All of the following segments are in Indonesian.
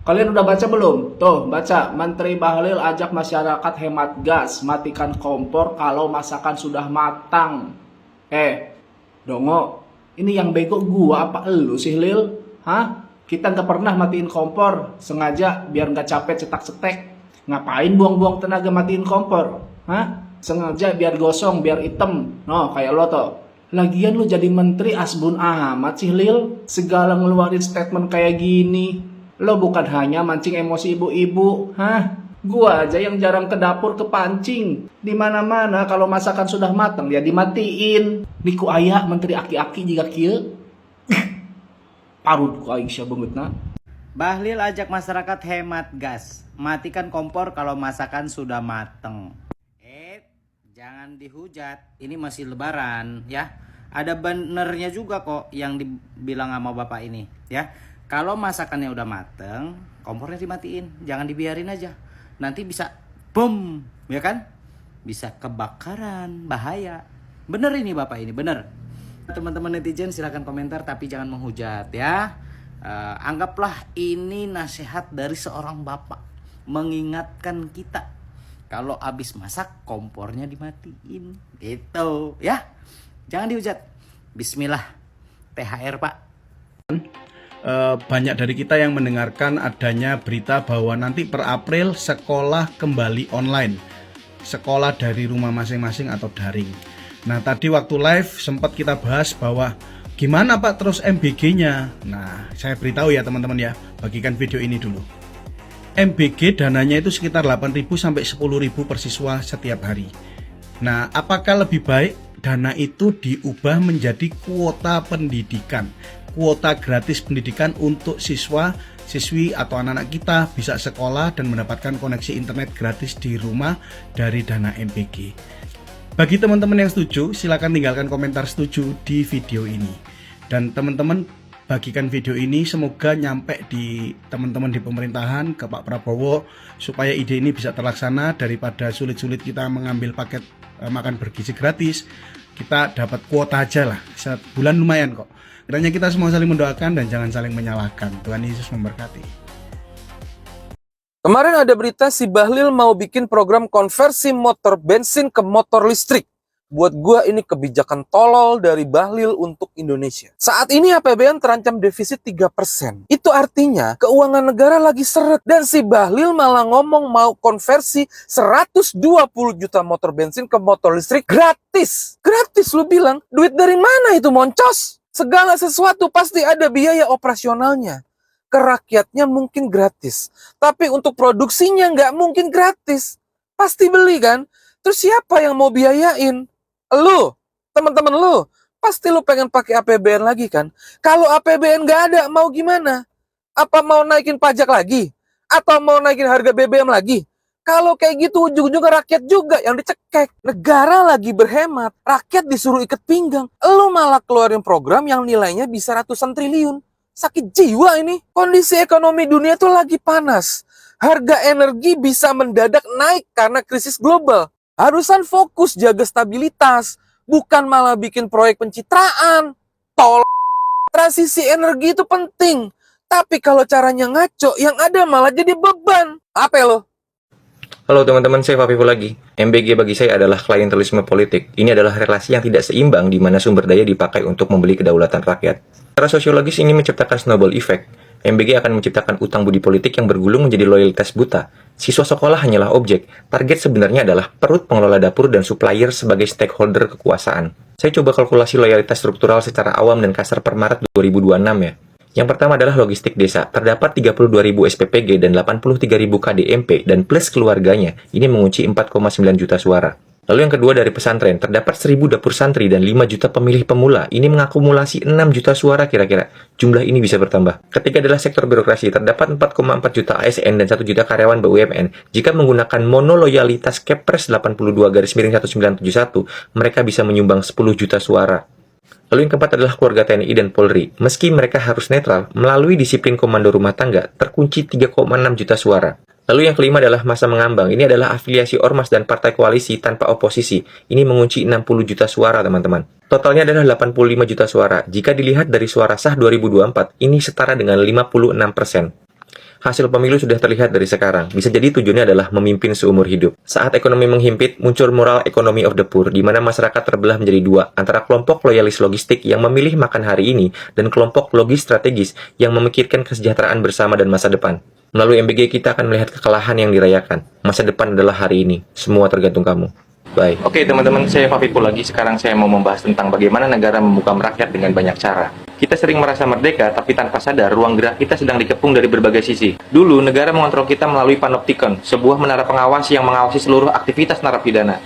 Kalian udah baca belum? Tuh, baca. Menteri Bahlil ajak masyarakat hemat gas, matikan kompor kalau masakan sudah matang. Dongo, ini yang bego gua apa elu sih, Lil? Hah? Kita nggak pernah matiin kompor, sengaja biar nggak capek cetak-cetek. Ngapain buang-buang tenaga matiin kompor? Hah? Sengaja biar gosong, biar item. No, kayak lo tuh. Lagian lu jadi menteri asbun amat sih, Lil. Segala ngeluarin statement kayak gini. Lo bukan hanya mancing emosi ibu-ibu, hah? Gua aja yang jarang ke dapur kepancing. Di mana-mana kalau masakan sudah matang ya dimatiin. Niku aya menteri aki-aki jika kieu. Parut ku aing sia beungeutna. Bahlil ajak masyarakat hemat gas, matikan kompor kalau masakan sudah mateng. Jangan dihujat, ini masih lebaran ya. Ada benernya juga kok yang dibilang sama bapak ini ya. Kalau masakannya udah mateng, kompornya dimatiin, jangan dibiarin aja. Nanti bisa boom, ya kan? Bisa kebakaran, bahaya. Bener ini bapak ini, bener. Teman-teman netizen silakan komentar tapi jangan menghujat ya. Anggaplah ini nasihat dari seorang bapak mengingatkan kita kalau habis masak kompornya dimatiin, gitu ya. Jangan dihujat. Bismillah. THR Pak. Banyak dari kita yang mendengarkan adanya berita bahwa nanti per April sekolah kembali online, sekolah dari rumah masing-masing atau daring. Nah tadi waktu live sempat kita bahas bahwa gimana Pak terus MBG-nya. Nah saya beritahu ya teman-teman ya, bagikan video ini dulu. MBG dananya itu sekitar 8.000 sampai 10.000 per siswa setiap hari. Nah apakah lebih baik dana itu diubah menjadi kuota pendidikan, kuota gratis pendidikan untuk siswa, siswi atau anak-anak kita bisa sekolah dan mendapatkan koneksi internet gratis di rumah dari dana MBG. Bagi teman-teman yang setuju, silakan tinggalkan komentar setuju di video ini. Dan teman-teman bagikan video ini semoga nyampe di teman-teman di pemerintahan, ke Pak Prabowo, supaya ide ini bisa terlaksana. Daripada sulit-sulit kita mengambil paket makan bergizi gratis, kita dapat kuota aja lah, sebulan lumayan kok. Kiranya kita semua saling mendoakan dan jangan saling menyalahkan. Tuhan Yesus memberkati. Kemarin ada berita si Bahlil mau bikin program konversi motor bensin ke motor listrik. Buat gua ini kebijakan tolol dari Bahlil untuk Indonesia. Saat ini APBN terancam defisit 3%. Itu artinya keuangan negara lagi seret. Dan si Bahlil malah ngomong mau konversi 120 juta motor bensin ke motor listrik gratis. Gratis lu bilang? Duit dari mana itu moncos? Segala sesuatu pasti ada biaya operasionalnya. Ke rakyatnya mungkin gratis. Tapi untuk produksinya nggak mungkin gratis. Pasti beli kan? Terus siapa yang mau biayain? Lu, teman-teman lu. Pasti lu pengen pakai APBN lagi kan? Kalau APBN nggak ada, mau gimana? Apa mau naikin pajak lagi? Atau mau naikin harga BBM lagi? Kalau kayak gitu ujung-ujungnya rakyat juga yang dicekek. Negara lagi berhemat, rakyat disuruh ikat pinggang. Lu malah keluarin program yang nilainya bisa ratusan triliun. Sakit jiwa ini. Kondisi ekonomi dunia tuh lagi panas. Harga energi bisa mendadak naik karena krisis global. Harusan fokus jaga stabilitas, bukan malah bikin proyek pencitraan. Transisi energi itu penting. Tapi kalau caranya ngaco, yang ada malah jadi beban. Apa lo? Halo teman-teman, saya Fafiful lagi. MBG bagi saya adalah klientelisme politik. Ini adalah relasi yang tidak seimbang di mana sumber daya dipakai untuk membeli kedaulatan rakyat. Secara sosiologis ini menciptakan snowball effect. MBG akan menciptakan utang budi politik yang bergulung menjadi loyalitas buta. Siswa sekolah hanyalah objek. Target sebenarnya adalah perut pengelola dapur dan supplier sebagai stakeholder kekuasaan. Saya coba kalkulasi loyalitas struktural secara awam dan kasar per Maret 2026 ya. Yang pertama adalah logistik desa. Terdapat 32.000 SPPG dan 83.000 KDMP dan plus keluarganya. Ini mengunci 4,9 juta suara. Lalu yang kedua dari pesantren. Terdapat 1.000 dapur santri dan 5 juta pemilih pemula. Ini mengakumulasi 6 juta suara kira-kira. Jumlah ini bisa bertambah. Ketiga adalah sektor birokrasi. Terdapat 4,4 juta ASN dan 1 juta karyawan BUMN. Jika menggunakan monoloyalitas Kepres 82/1971, mereka bisa menyumbang 10 juta suara. Lalu yang keempat adalah keluarga TNI dan Polri. Meski mereka harus netral, melalui disiplin komando rumah tangga, terkunci 3,6 juta suara. Lalu yang kelima adalah masa mengambang. Ini adalah afiliasi ormas dan partai koalisi tanpa oposisi. Ini mengunci 60 juta suara, teman-teman. Totalnya adalah 85 juta suara. Jika dilihat dari suara sah 2024, ini setara dengan 56%. Hasil pemilu sudah terlihat dari sekarang. Bisa jadi tujuannya adalah memimpin seumur hidup. Saat ekonomi menghimpit, muncul moral economy of the poor, di mana masyarakat terbelah menjadi dua, antara kelompok loyalis logistik yang memilih makan hari ini, dan kelompok logis strategis yang memikirkan kesejahteraan bersama dan masa depan. Melalui MBG kita akan melihat kekalahan yang dirayakan. Masa depan adalah hari ini. Semua tergantung kamu. Bye. Oke teman-teman, saya Fafipul lagi. Sekarang saya mau membahas tentang bagaimana negara membuka rakyat dengan banyak cara. Kita sering merasa merdeka, tapi tanpa sadar ruang gerak kita sedang dikepung dari berbagai sisi. Dulu, negara mengontrol kita melalui Panopticon, sebuah menara pengawas yang mengawasi seluruh aktivitas narapidana.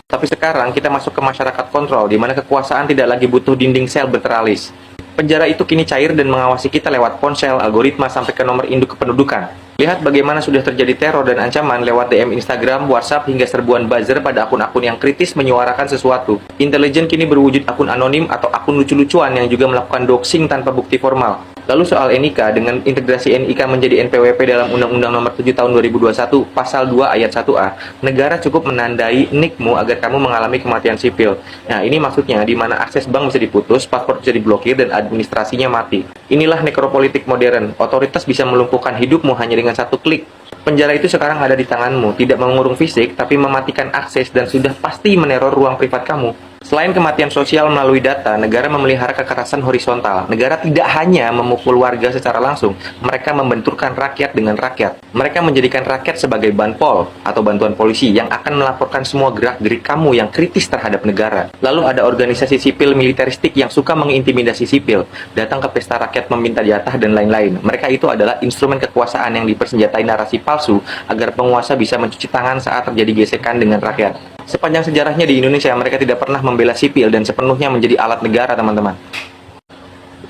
Tapi sekarang kita masuk ke masyarakat kontrol, di mana kekuasaan tidak lagi butuh dinding sel berteralis. Penjara itu kini cair dan mengawasi kita lewat ponsel, algoritma, sampai ke nomor induk kependudukan. Lihat bagaimana sudah terjadi teror dan ancaman lewat DM Instagram, WhatsApp, hingga serbuan buzzer pada akun-akun yang kritis menyuarakan sesuatu. Intelijen kini berwujud akun anonim atau akun lucu-lucuan yang juga melakukan doxing tanpa bukti formal. Lalu soal NIK, dengan integrasi NIK menjadi NPWP dalam Undang-Undang Nomor 7 Tahun 2021, Pasal 2 Ayat 1A, negara cukup menandai NIK-mu agar kamu mengalami kematian sipil. Nah, ini maksudnya di mana akses bank bisa diputus, paspor bisa diblokir, dan administrasinya mati. Inilah nekropolitik modern. Otoritas bisa melumpuhkan hidupmu hanya dengan satu klik. Penjara itu sekarang ada di tanganmu, tidak mengurung fisik, tapi mematikan akses dan sudah pasti meneror ruang privat kamu. Selain kematian sosial melalui data, negara memelihara kekerasan horizontal. Negara tidak hanya memukul warga secara langsung, mereka membenturkan rakyat dengan rakyat. Mereka menjadikan rakyat sebagai banpol atau bantuan polisi yang akan melaporkan semua gerak-gerik kamu yang kritis terhadap negara. Lalu ada organisasi sipil militeristik yang suka mengintimidasi sipil, datang ke pesta rakyat meminta jatah dan lain-lain. Mereka itu adalah instrumen kekuasaan yang dipersenjatai narasi palsu agar penguasa bisa mencuci tangan saat terjadi gesekan dengan rakyat. Sepanjang sejarahnya di Indonesia, mereka tidak pernah membela sipil dan sepenuhnya menjadi alat negara, teman-teman.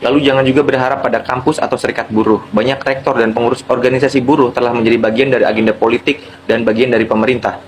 Lalu jangan juga berharap pada kampus atau serikat buruh. Banyak rektor dan pengurus organisasi buruh telah menjadi bagian dari agenda politik dan bagian dari pemerintah.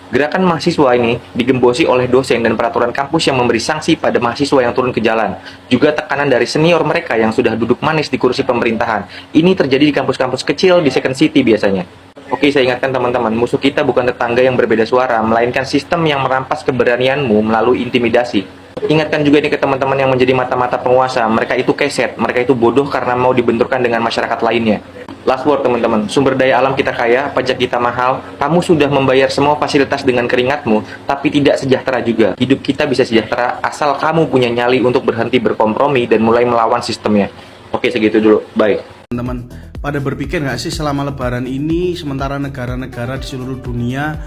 Gerakan mahasiswa ini digembosi oleh dosen dan peraturan kampus yang memberi sanksi pada mahasiswa yang turun ke jalan. Juga tekanan dari senior mereka yang sudah duduk manis di kursi pemerintahan. Ini terjadi di kampus-kampus kecil di Second City biasanya. Oke, saya ingatkan teman-teman, musuh kita bukan tetangga yang berbeda suara, melainkan sistem yang merampas keberanianmu melalui intimidasi. Ingatkan juga ini ke teman-teman yang menjadi mata-mata penguasa, mereka itu keset, mereka itu bodoh karena mau dibenturkan dengan masyarakat lainnya. Last word teman-teman, sumber daya alam kita kaya, pajak kita mahal, kamu sudah membayar semua fasilitas dengan keringatmu, tapi tidak sejahtera juga. Hidup kita bisa sejahtera asal kamu punya nyali untuk berhenti berkompromi dan mulai melawan sistemnya. Oke, segitu dulu, bye. Teman-teman, pada berpikir nggak sih selama lebaran ini sementara negara-negara di seluruh dunia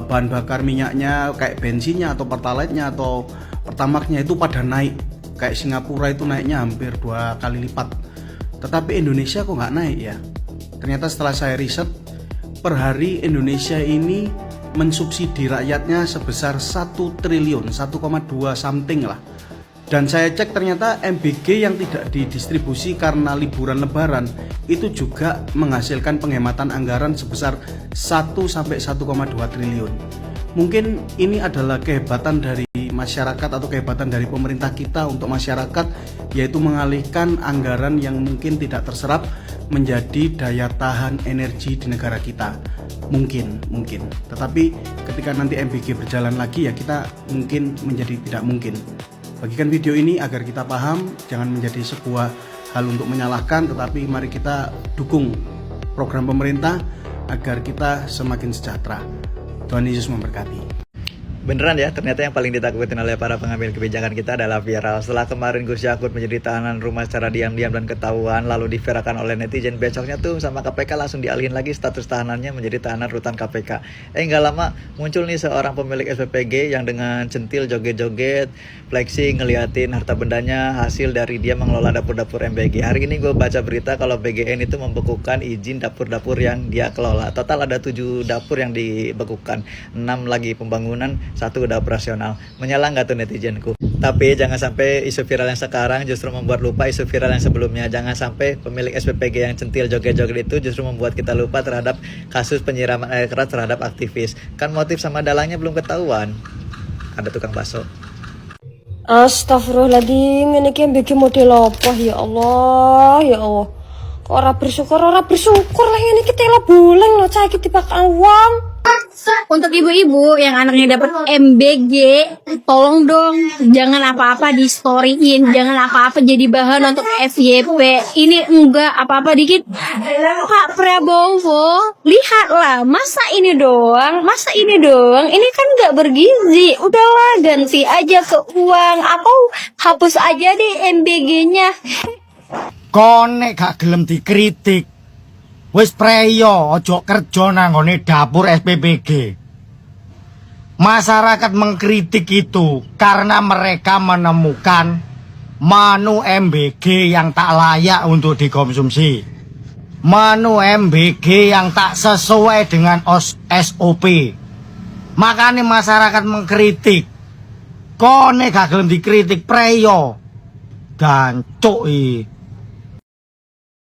bahan bakar minyaknya kayak bensinnya atau pertalite-nya atau pertamax-nya itu pada naik, kayak Singapura itu naiknya hampir 2 kali lipat, tetapi Indonesia kok nggak naik ya? Ternyata setelah saya riset, per hari Indonesia ini mensubsidi rakyatnya sebesar 1 triliun, 1,2 something lah. Dan saya cek ternyata MBG yang tidak didistribusi karena liburan lebaran itu juga menghasilkan penghematan anggaran sebesar 1-1,2 triliun. Mungkin ini adalah kehebatan dari masyarakat atau kehebatan dari pemerintah kita untuk masyarakat, yaitu mengalihkan anggaran yang mungkin tidak terserap menjadi daya tahan energi di negara kita. Mungkin. Tetapi ketika nanti MBG berjalan lagi ya kita mungkin menjadi tidak mungkin. Bagikan video ini agar kita paham, jangan menjadi sebuah hal untuk menyalahkan, tetapi mari kita dukung program pemerintah agar kita semakin sejahtera. Tuhan Yesus memberkati. Beneran ya, ternyata yang paling ditakutin oleh para pengambil kebijakan kita adalah viral. Setelah kemarin Gus Yakut menjadi tahanan rumah secara diam-diam dan ketahuan, lalu diviralkan oleh netizen, besoknya tuh sama KPK langsung dialihin lagi status tahanannya menjadi tahanan rutan KPK. Nggak lama muncul nih seorang pemilik SPPG yang dengan centil joget-joget, flexing, ngeliatin harta bendanya hasil dari dia mengelola dapur-dapur MBG. Hari ini gue baca berita kalau BGN itu membekukan izin dapur-dapur yang dia kelola. Total ada 7 dapur yang dibekukan, 6 lagi pembangunan, 1 udah operasional. Menyala nggak tuh netizenku? Tapi jangan sampai isu viral yang sekarang justru membuat lupa isu viral yang sebelumnya. Jangan sampai pemilik SPPG yang centil joget-joget itu justru membuat kita lupa terhadap kasus penyiraman air keras terhadap aktivis. Kan motif sama dalangnya belum ketahuan. Ada tukang bakso. Astagfirullahaladzim, ini kan bikin model apa? Ya Allah, ya Allah. Kok orang bersyukur lah, ini kita lah boleh loh, cah kita bakal uang. Untuk ibu-ibu yang anaknya dapat MBG, tolong dong jangan apa-apa di storyin, jangan apa-apa jadi bahan untuk FYP. Ini enggak apa-apa dikit. Pak Prabowo, lihatlah, masa ini doang, ini kan nggak bergizi. Udahlah ganti aja ke uang atau hapus aja deh MBG-nya. Konek gak gelem dikritik, wis preyo ojo kerja nanggone dapur SPBG. Masyarakat mengkritik itu karena mereka menemukan menu MBG yang tak layak untuk dikonsumsi, menu MBG yang tak sesuai dengan SOP. Makanya masyarakat mengkritik. Konek gak gelem dikritik preyo gancuk